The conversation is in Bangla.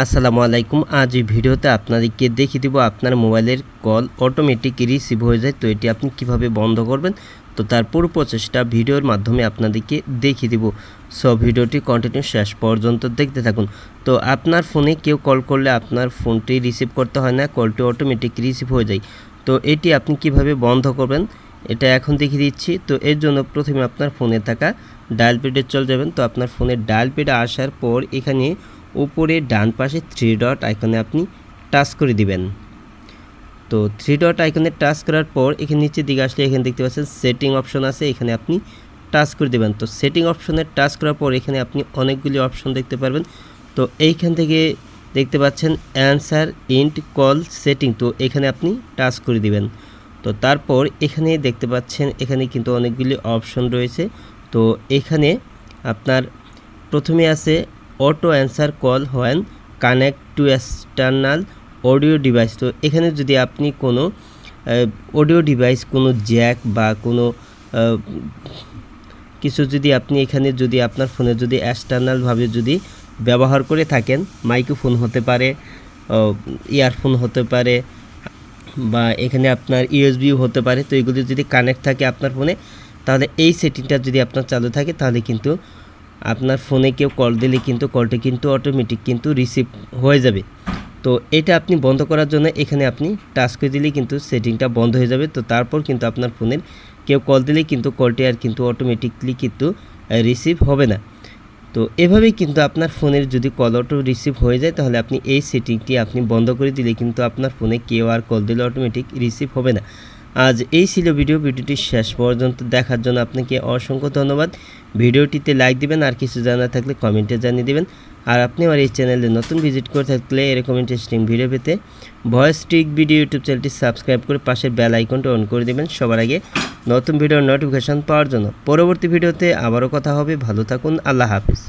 আসসালামু আলাইকুম। আজ এই ভিডিওতে আপনাদেরকে দেখিয়ে দিব আপনার মোবাইলের কল অটোমেটিক রিসিভ হয়ে যায়। তো এটি আপনি কিভাবে বন্ধ করবেন, তো তার পুরো প্রচেষ্টা ভিডিওর মাধ্যমে আপনাদেরকে দেখিয়ে দিব। সো ভিডিওটি কন্টিনিউ শেষ পর্যন্ত দেখতে থাকুন। তো আপনার ফোনে কেউ কল করলে আপনার ফোনটি রিসিভ করতে হয় না, কলটি অটোমেটিক রিসিভ হয়ে যায়। তো এটি আপনি কিভাবে বন্ধ করবেন এটা এখন দেখিয়ে দিচ্ছি। তো এর জন্য প্রথমে আপনার ফোনে থাকা ডায়াল প্যাডে চলে যাবেন। তো আপনার ফোনের ডায়াল প্যাডে আসার পর এখানে উপরে ডান পাশে 3 ডট আইকনে আপনি টাচ করে দিবেন। তো 3 ডট আইকনে টাচ করার পর এখানে নিচের দিকে আসলে এখানে দেখতে পাচ্ছেন সেটিং অপশন আছে, এখানে আপনি টাচ করে দেবেন। তো সেটিং অপশনে টাচ করার পর এখানে আপনি অনেকগুলি অপশন দেখতে পারবেন। তো এইখান থেকে দেখতে পাচ্ছেন অ্যান্সার ইন্ট কল সেটিং, তো এখানে আপনি টাচ করে দিবেন। তো তারপর এখানে দেখতে পাচ্ছেন এখানে কিন্তু অনেকগুলি অপশন রয়েছে। তো এখানে আপনার প্রথমে আছে auto answer call when connect to external audio device. তো এখানে যদি আপনি কোনো অডিও ডিভাইস, কোনো জ্যাক বা কোনো কিছু যদি আপনি এখানে যদি আপনার ফোনে যদি এক্সটার্নালভাবে যদি ব্যবহার করে থাকেন, মাইক্রোফোন হতে পারে, ইয়ারফোন হতে পারে, বা এখানে আপনার ইউএসবিও হতে পারে, তো এগুলি যদি কানেক্ট থাকে আপনার ফোনে, তাহলে এই সেটিংটা যদি আপনার চালু থাকে তাহলে কিন্তু আপনার ফোনে কেউ কল দিলে কিন্তু কলটি কিন্তু অটোমেটিক কিন্তু রিসিভ হয়ে যাবে। তো এটা আপনি বন্ধ করার জন্য এখানে আপনি টাচ করে দিলেই কিন্তু সেটিংটা বন্ধ হয়ে যাবে। তো তারপর কিন্তু আপনার ফোনের কেউ কল দিলেই কিন্তু কলটি আর কিন্তু অটোমেটিকলি কিন্তু রিসিভ হবে না। তো এভাবেই কিন্তু আপনার ফোনের যদি কল অটো রিসিভ হয়ে যায় তাহলে আপনি এই সেটিংটি আপনি বন্ধ করে দিলে কিন্তু আপনার ফোনে কেউ আর কল দিলে অটোমেটিক রিসিভ হবে না। আজ এই ছিল ভিডিওটি শেষ পর্যন্ত দেখার জন্য আপনাকে অসংখ্য ধন্যবাদ। ভিডিওটিতে লাইক দিবেন, আর কিছু জানার থাকলে কমেন্টে জানিয়ে দিবেন। আর আপনি আমার এই চ্যানেলে নতুন ভিজিট করে থাকলে এরকম ইন্টারেস্টিং ভিডিও পেতে ভয়েস ট্রিক ভিডিও ইউটিউব চ্যানেলটি সাবস্ক্রাইব করে পাশের বেল আইকনটি অন করে দেবেন সবার আগে নতুন ভিডিওর নোটিফিকেশন পাওয়ার জন্য। পরবর্তী ভিডিওতে আবারও কথা হবে। ভালো থাকুন, আল্লাহ হাফিজ।